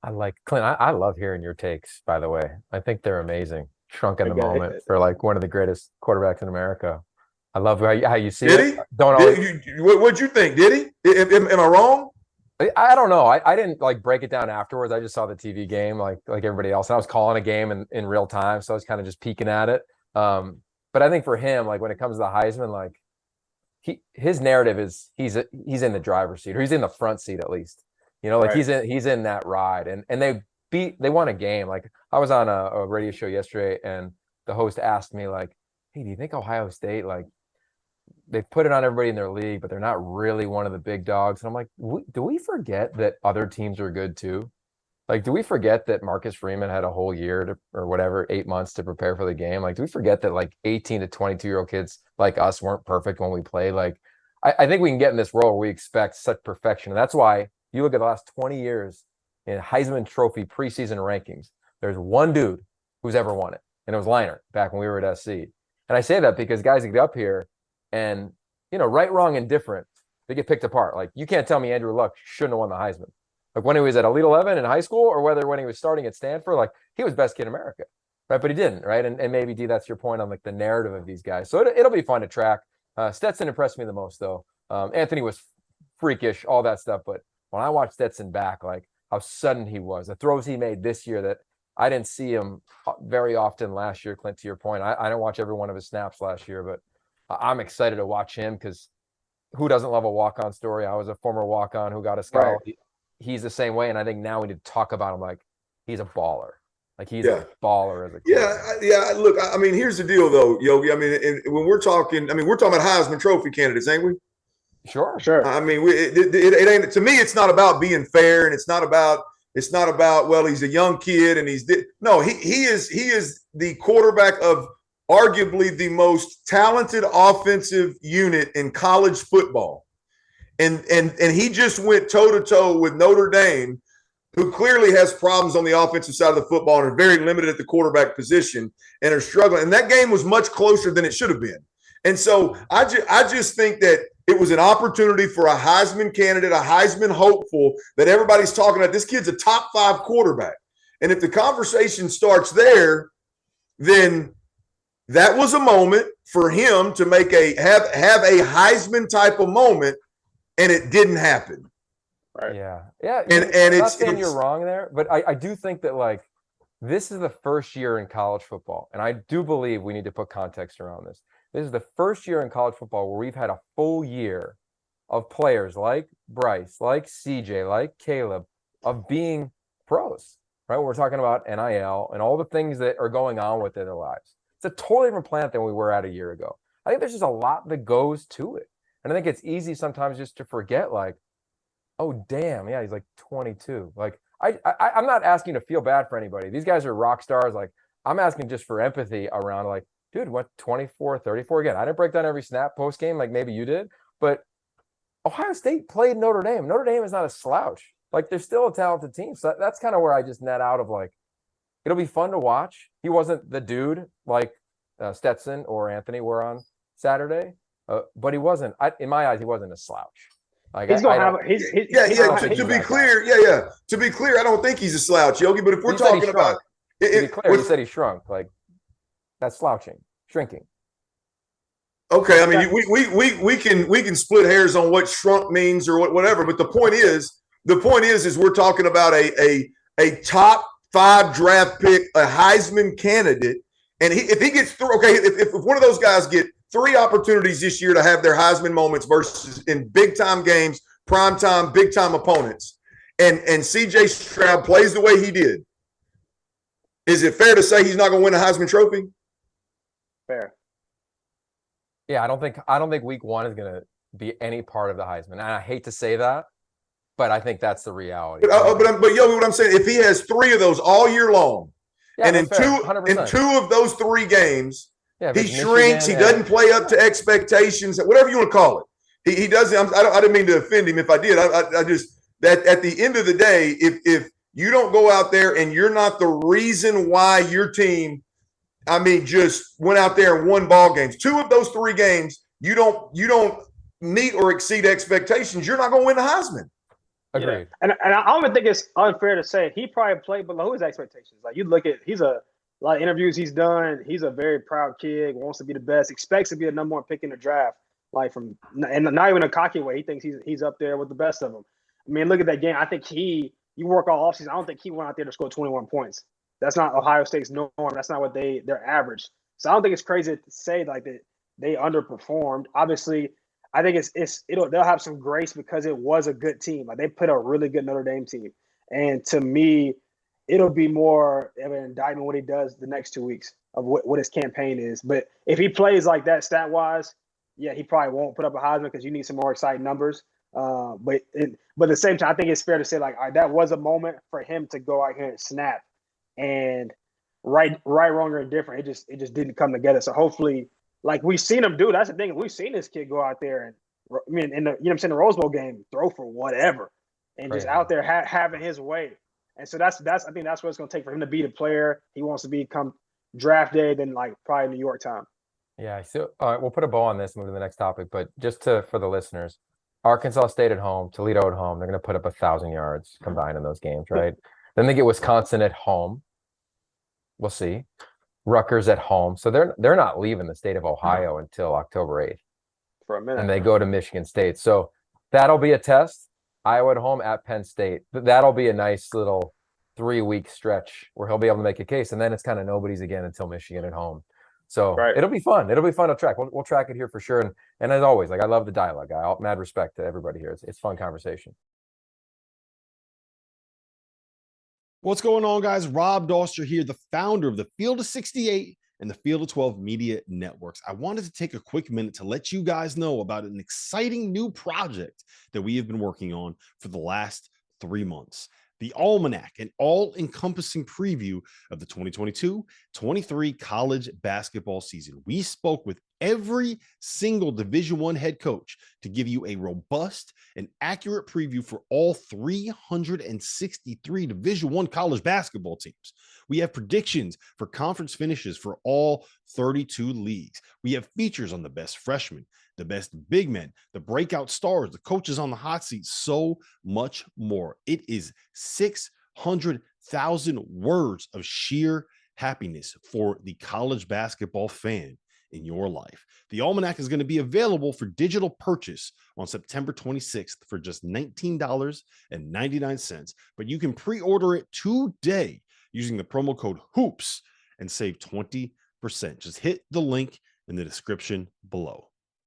I like Clint. I love hearing your takes, by the way. I think they're amazing. Shrunk in the Okay. moment for like one of the greatest quarterbacks in America. I love how you see Did it. he? Don't always. Did what'd you think? Did he? Am I wrong? I don't know. I didn't like break it down afterwards. I just saw the TV game like everybody else. And I was calling a game in real time, so I was kind of just peeking at it. But I think for him, like when it comes to the Heisman, like his narrative is he's in the driver's seat, or he's in the front seat at least. Like Right. he's in that ride, and they won a game. Like I was on a radio show yesterday, and the host asked me like, "Hey, do you think Ohio State like they've put it on everybody in their league, but they're not really one of the big dogs?" And I'm like, do we forget that other teams are good too? Like, do we forget that Marcus Freeman had a whole year or whatever, 8 months to prepare for the game? Like, do we forget that like 18 to 22-year-old kids like us weren't perfect when we play? Like, I think we can get in this role where we expect such perfection. And that's why you look at the last 20 years in Heisman Trophy preseason rankings, there's one dude who's ever won it. And it was Liner back when we were at SC. And I say that because guys get up here and, right, wrong, and different, they get picked apart. Like, you can't tell me Andrew Luck shouldn't have won the Heisman. Like when he was at Elite 11 in high school, or whether when he was starting at Stanford, like he was best kid in America, right? But he didn't, right? And maybe, D, that's your point on like the narrative of these guys. So it'll be fun to track. Stetson impressed me the most, though. Anthony was freakish, all that stuff. But when I watched Stetson back, like how sudden he was, the throws he made this year that I didn't see him very often last year, Clint, to your point. I didn't watch every one of his snaps last year, but I'm excited to watch him because who doesn't love a walk-on story? I was a former walk-on who got a scholarship. Right. He's the same way, and I think now we need to talk about him like he's a baller. Like he's Yeah. a baller as a Yeah. Look, I mean, here's the deal, though, Yogi. I mean, when we're talking about Heisman Trophy candidates, ain't we? Sure. I mean, it ain't. To me, it's not about being fair, and it's not about. Well, he's a young kid, and no. He is the quarterback of arguably the most talented offensive unit in college football, and he just went toe to toe with Notre Dame, who clearly has problems on the offensive side of the football and are very limited at the quarterback position and are struggling. And that game was much closer than it should have been. And so I just think that it was an opportunity for a Heisman candidate, a Heisman hopeful that everybody's talking about. This kid's a top 5 quarterback. And if the conversation starts there, then that was a moment for him to make have a Heisman type of moment, and it didn't happen. Right. Yeah. And I'm not saying you're wrong there, but I do think that like this is the first year in college football, and I do believe we need to put context around this. This is the first year in college football where we've had a full year of players like Bryce, like CJ, like Caleb, of being pros, right? We're talking about NIL and all the things that are going on within their lives. It's a totally different planet than we were at a year ago. I think there's just a lot that goes to it. And I think it's easy sometimes just to forget, like, oh, damn, yeah, he's like 22. Like, I'm not asking to feel bad for anybody. These guys are rock stars. Like, I'm asking just for empathy around, like, dude, what, 24, 34? Again, I didn't break down every snap post game like maybe you did, but Ohio State played Notre Dame. Notre Dame is not a slouch. Like, they're still a talented team. So that's kind of where I just net out of, like, it'll be fun to watch. He wasn't the dude like Stetson or Anthony were on Saturday, but he wasn't, in my eyes, he wasn't a slouch. Like, he's going to have to be clear, to be clear, I don't think he's a slouch, Yogi. But if we're talking about, to be clear, you said he shrunk. Like, that's slouching, shrinking. Okay, I mean, we can split hairs on what shrunk means or whatever. But the point is we're talking about a top 5 draft pick, a Heisman candidate, and if he gets through, okay, if one of those guys get 3 opportunities this year to have their Heisman moments versus in big time games, prime time, big time opponents, and CJ Stroud plays the way he did, is it fair to say he's not going to win a Heisman Trophy? Fair. Yeah, I don't think week 1 is going to be any part of the Heisman. And I hate to say that, but I think that's the reality. But Yogi, what I'm saying, if he has 3 of those all year long, and in two of those 3 games, he shrinks, he doesn't play up to expectations, whatever you want to call it. He doesn't. I didn't mean to offend him if I did. I just, that at the end of the day, if you don't go out there and you're not the reason why your team, I mean, just went out there and won ball games, 2 of those 3 games, you don't meet or exceed expectations, you're not going to win the Heisman. Agreed. And I don't even think it's unfair to say he probably played below his expectations. Like you look at, he's a lot of interviews he's done. He's a very proud kid, wants to be the best, expects to be the number one pick in the draft. Like and not even a cocky way. He thinks he's up there with the best of them. I mean, look at that game. I think you work all offseason. I don't think he went out there to score 21 points. That's not Ohio State's norm. That's not what their average. So I don't think it's crazy to say like that they underperformed. Obviously, I think they'll have some grace because it was a good team. Like they put a really good Notre Dame team. And to me, it'll be more of an indictment what he does the next 2 weeks of what his campaign is. But if he plays like that stat-wise, yeah, he probably won't put up a Heisman because you need some more exciting numbers. But at the same time, I think it's fair to say like, all right, that was a moment for him to go out here and snap. And right, wrong, or indifferent, it just didn't come together. So hopefully, like we've seen him do. That's the thing. We've seen this kid go out there and the Rose Bowl game, throw for whatever, and just out there having his way. And so that's I think that's what it's going to take for him to be the player he wants to be come draft day. Then like probably New York time. Yeah. So we'll put a bow on this. Move to the next topic. But just for the listeners, Arkansas State at home, Toledo at home. They're going to put up 1,000 yards combined in those games, right? Then they get Wisconsin at home. We'll see. Rutgers at home. So they're not leaving the state of Ohio until October 8th. For a minute. And they go to Michigan State. So that'll be a test. Iowa at home at Penn State. That'll be a nice little 3-week stretch where he'll be able to make a case. And then it's kind of nobody's again until Michigan at home. So It'll be fun. It'll be fun to track. We'll track it here for sure. And as always, like I love the dialogue. Mad respect to everybody here. It's fun conversation. What's going on, guys? Rob Doster here, the founder of the Field of 68 and the Field of 12 Media Networks. I wanted to take a quick minute to let you guys know about an exciting new project that we have been working on for the last 3 months. The Almanac, an all-encompassing preview of the 2022-23 college basketball season. We spoke with every single Division I head coach to give you a robust and accurate preview for all 363 Division I college basketball teams. We have predictions for conference finishes for all 32 leagues. We have features on the best freshmen, the best big men, the breakout stars, the coaches on the hot seat, so much more. It is 600,000 words of sheer happiness for the college basketball fan in your life. The Almanac is going to be available for digital purchase on September 26th for just $19.99, but you can pre-order it today using the promo code HOOPS and save 20%. Just hit the link in the description below.